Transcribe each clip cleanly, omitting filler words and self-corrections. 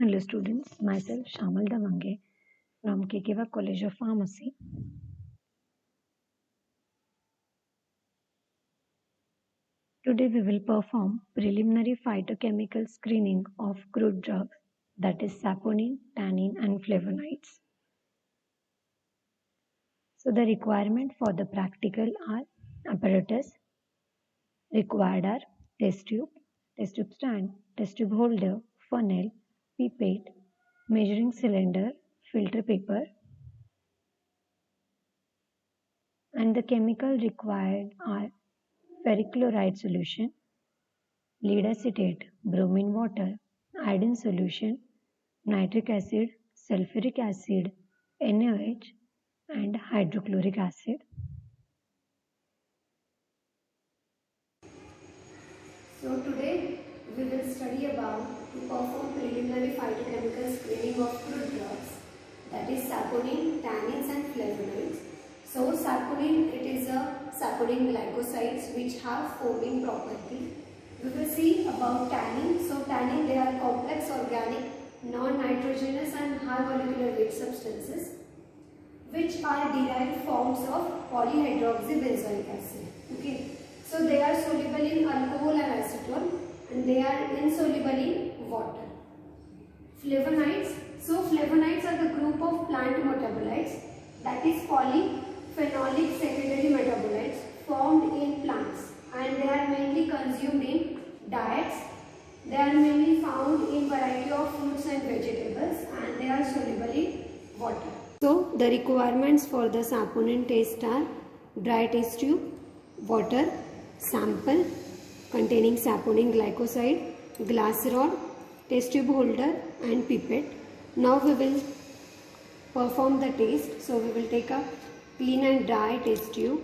Hello students, myself Shamal Davange from Kekewa College of Pharmacy. Today we will perform preliminary phytochemical screening of crude drugs, that is saponin, tannin and flavonoids. So the requirement for the practical are apparatus, required are test tube stand, test tube holder, funnel, pipette, measuring cylinder, filter paper, and the chemical required are ferric chloride solution, lead acetate, bromine water, iodine solution, nitric acid, sulfuric acid, NaOH, and hydrochloric acid. So today we will study about to perform preliminary phytochemical screening of crude drugs, that is saponin, tannins and flavonoids. So saponin, it is a saponin glycosides which have foaming property. We will see about tannin. So tannin, they are complex organic, non-nitrogenous and high molecular weight substances which are derived forms of polyhydroxybenzoic acid. Okay. So they are soluble in alcohol and acetone and they are insoluble in water. Flavonoids. So flavonoids are the group of plant metabolites, that is polyphenolic secondary metabolites formed in plants, and they are mainly consumed in diets. They are mainly found in variety of fruits and vegetables and they are soluble in water. So the requirements for the saponin test are dry test tube, water, sample containing saponin glycoside, glass rod, test tube holder and pipette. Now we will perform the test. So we will take a clean and dry test tube.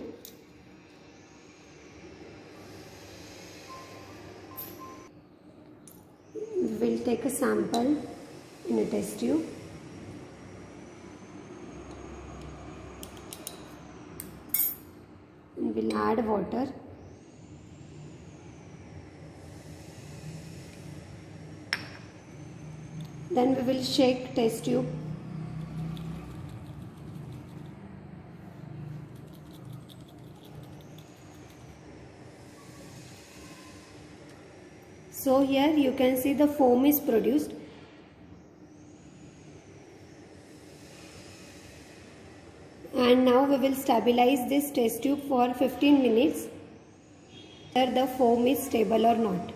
We will take a sample in a test tube. And we will add water. Then we will shake test tube. So here you can see the foam is produced. And now we will stabilize this test tube for 15 minutes whether the foam is stable or not.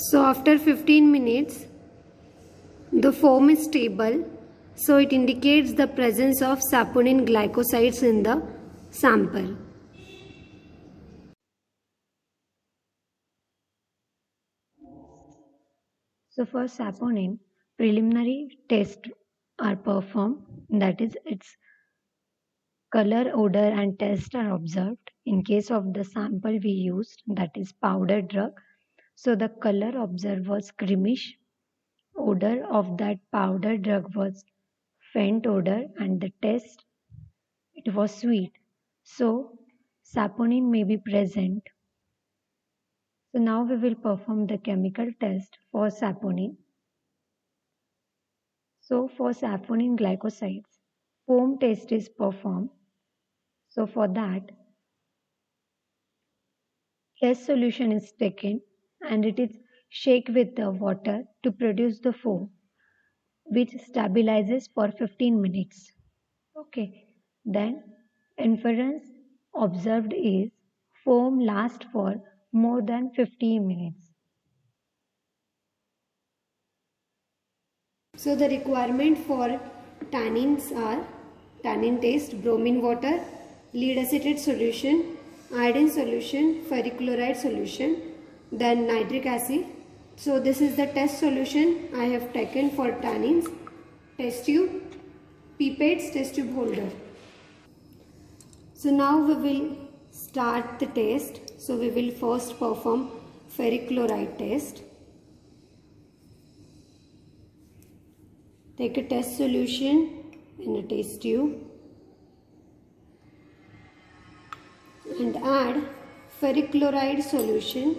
So after 15 minutes the foam is stable, so it indicates the presence of saponin glycosides in the sample. So for saponin, preliminary tests are performed, that is its color, odor and taste are observed. In case of the sample we used, that is powder drug, so the color observed was creamish, odor of that powder drug was faint odor and the taste, it was sweet. So saponin may be present. So now we will perform the chemical test for saponin. So for saponin glycosides, foam test is performed. So for that, test solution is taken and it is shaken with the water to produce the foam, which stabilizes for 15 minutes. Okay. Then inference observed is foam lasts for more than 15 minutes. So the requirement for tannins are tannin test, bromine water, lead acetate solution, iodine solution, ferric chloride solution, then nitric acid. So this is the test solution I have taken for tannins, test tube, pipettes, test tube holder. So now we will start the test. So we will first perform ferric chloride test. Take a test solution in a test tube and add ferric chloride solution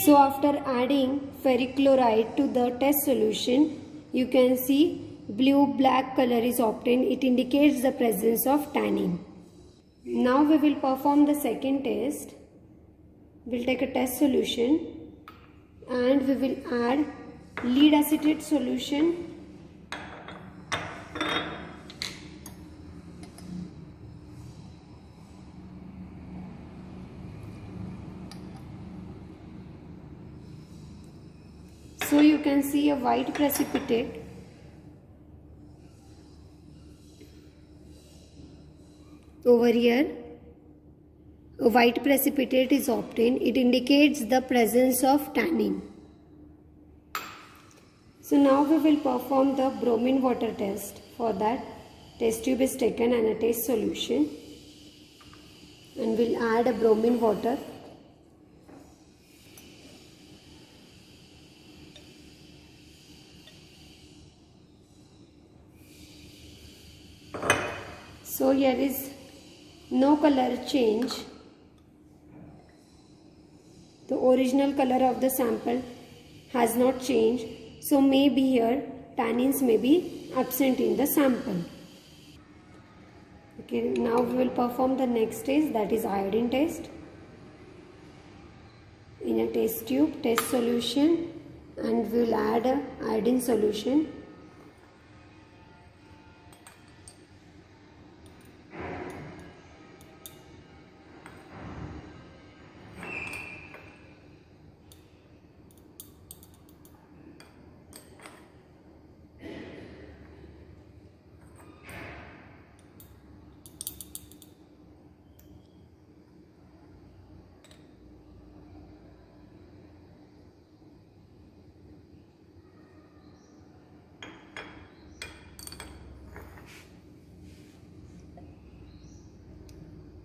So after adding ferric chloride to the test solution, you can see blue-black color is obtained. It indicates the presence of tannin. Now we will perform the second test. We'll take a test solution and we will add lead acetate solution. So you can see a white precipitate. Over here, a white precipitate is obtained. It indicates the presence of tannin. So now we will perform the bromine water test. For that, test tube is taken and a test solution. And we'll add a bromine water. So here is no color change. The original color of the sample has not changed. So maybe here tannins may be absent in the sample. Okay, now we will perform the next test, that is iodine test. In a test tube, test solution, and we will add a iodine solution.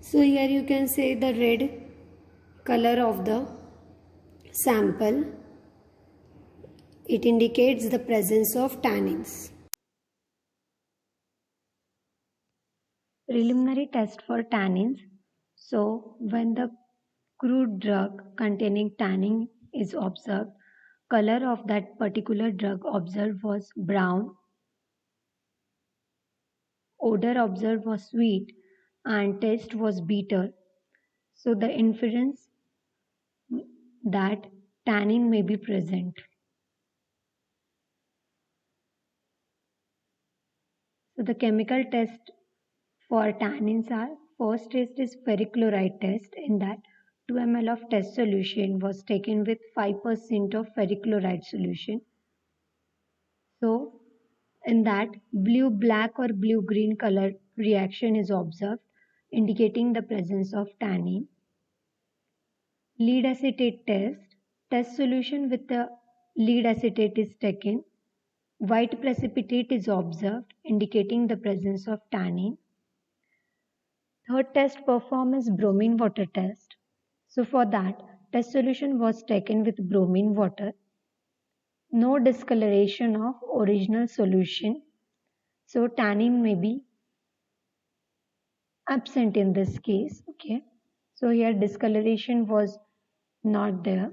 So here you can see the red color of the sample. It indicates the presence of tannins. Preliminary test for tannins. So when the crude drug containing tannin is observed, color of that particular drug observed was brown, odor observed was sweet, and taste was bitter. So the inference that tannin may be present. So the chemical test for tannins are: first test is ferric chloride test. In that 2 ml of test solution was taken with 5% of ferric chloride solution. So in that blue black or blue green color reaction is observed, indicating the presence of tannin. Lead acetate test. Test solution with the lead acetate is taken. White precipitate is observed, indicating the presence of tannin. Third test performed is bromine water test. So for that, test solution was taken with bromine water. No discoloration of original solution. So tannin may be absent in this case. Okay. So here discoloration was not there.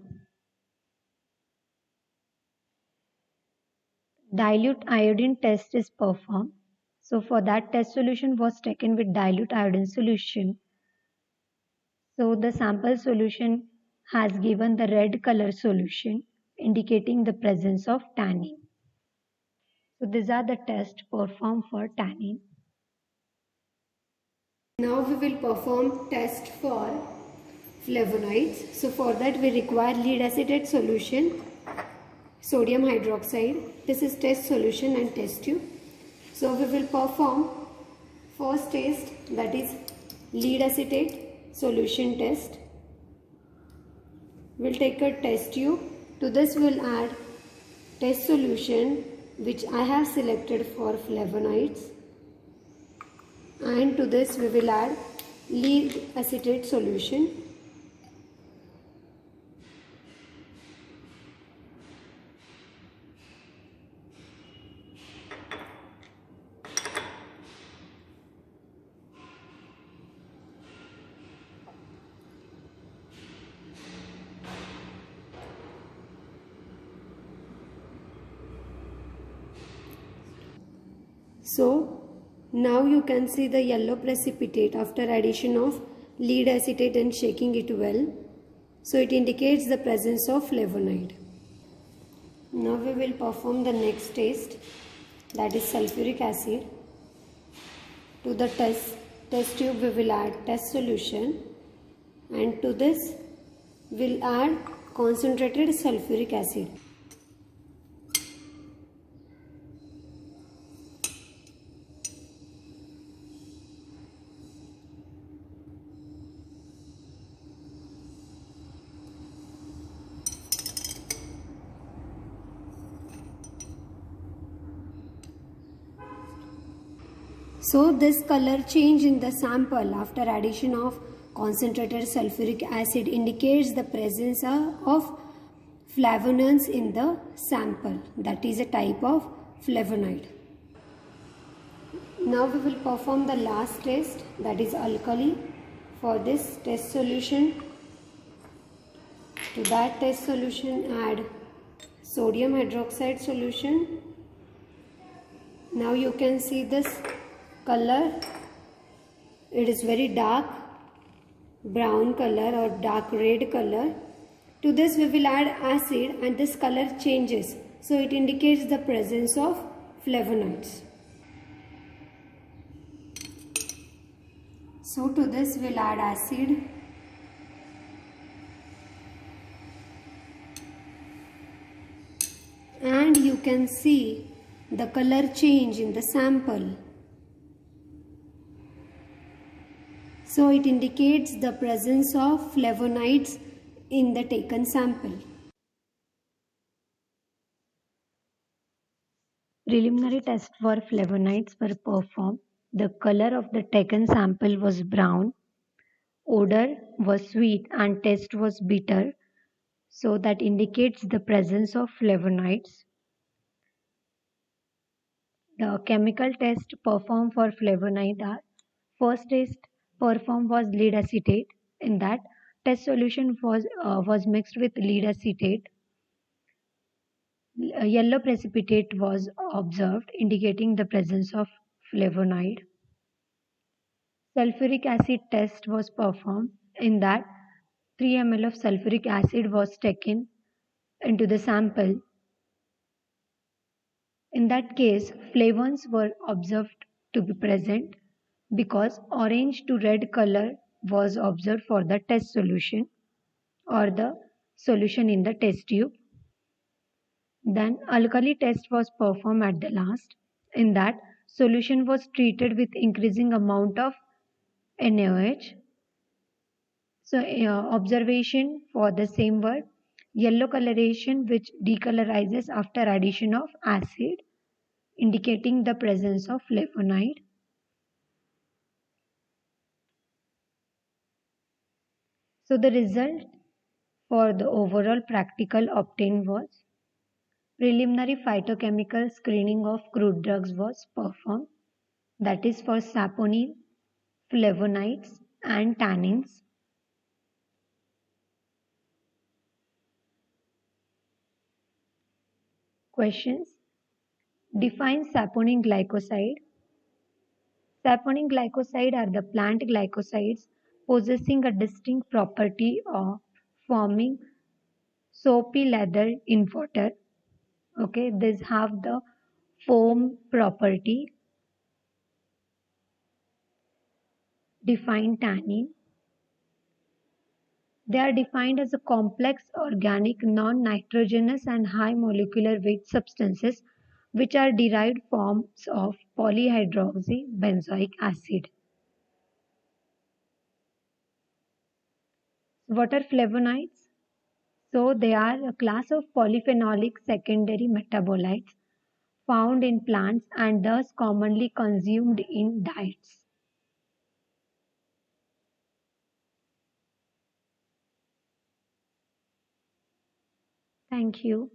Dilute iodine test is performed. So for that, test solution was taken with dilute iodine solution. So the sample solution has given the red color solution, indicating the presence of tannin. So these are the tests performed for tannin. Now we will perform test for flavonoids. So for that we require lead acetate solution, sodium hydroxide. This is test solution and test tube. So we will perform first test, that is lead acetate solution test. We'll take a test tube. To this we'll add test solution which I have selected for flavonoids, and to this we will add lead acetate solution. So now you can see the yellow precipitate after addition of lead acetate and shaking it well. So it indicates the presence of flavonoid. Now we will perform the next test, that is sulfuric acid. To the test tube we will add test solution, and to this we'll add concentrated sulfuric acid. So this color change in the sample after addition of concentrated sulfuric acid indicates the presence of flavonoids in the sample. That is a type of flavonoid. Now we will perform the last test, that is alkali. For this test solution, to that test solution add sodium hydroxide solution. Now you can see this color, it is very dark brown color or dark red color. To this we will add acid and this color changes, so it indicates the presence of flavonoids. So to this we'll add acid, and you can see the color change in the sample. So it indicates the presence of flavonoids in the taken sample. Preliminary tests for flavonoids were performed. The color of the taken sample was brown, odor was sweet, and taste was bitter. So that indicates the presence of flavonoids. The chemical test performed for flavonoid are: first test performed was lead acetate. In that test solution was mixed with lead acetate. A yellow precipitate was observed, indicating the presence of flavonoid. Sulfuric acid test was performed. In that 3 ml of sulfuric acid was taken into the sample. In that case, flavones were observed to be present because orange to red color was observed for the test solution or the solution in the test tube. Then alkali test was performed at the last. In that, solution was treated with increasing amount of NaOH. So observation for the same word: yellow coloration which decolorizes after addition of acid, indicating the presence of flavonoid. So the result for the overall practical obtained was: preliminary phytochemical screening of crude drugs was performed, that is for saponin, flavonoids and tannins. Questions. Define saponin glycoside. Saponin glycoside are the plant glycosides possessing a distinct property of forming soapy lather in water. Okay, these have the foam property. Define tannin. They are defined as a complex organic non-nitrogenous and high molecular weight substances which are derived forms of polyhydroxybenzoic acid. What are flavonoids? So they are a class of polyphenolic secondary metabolites found in plants and thus commonly consumed in diets. Thank you.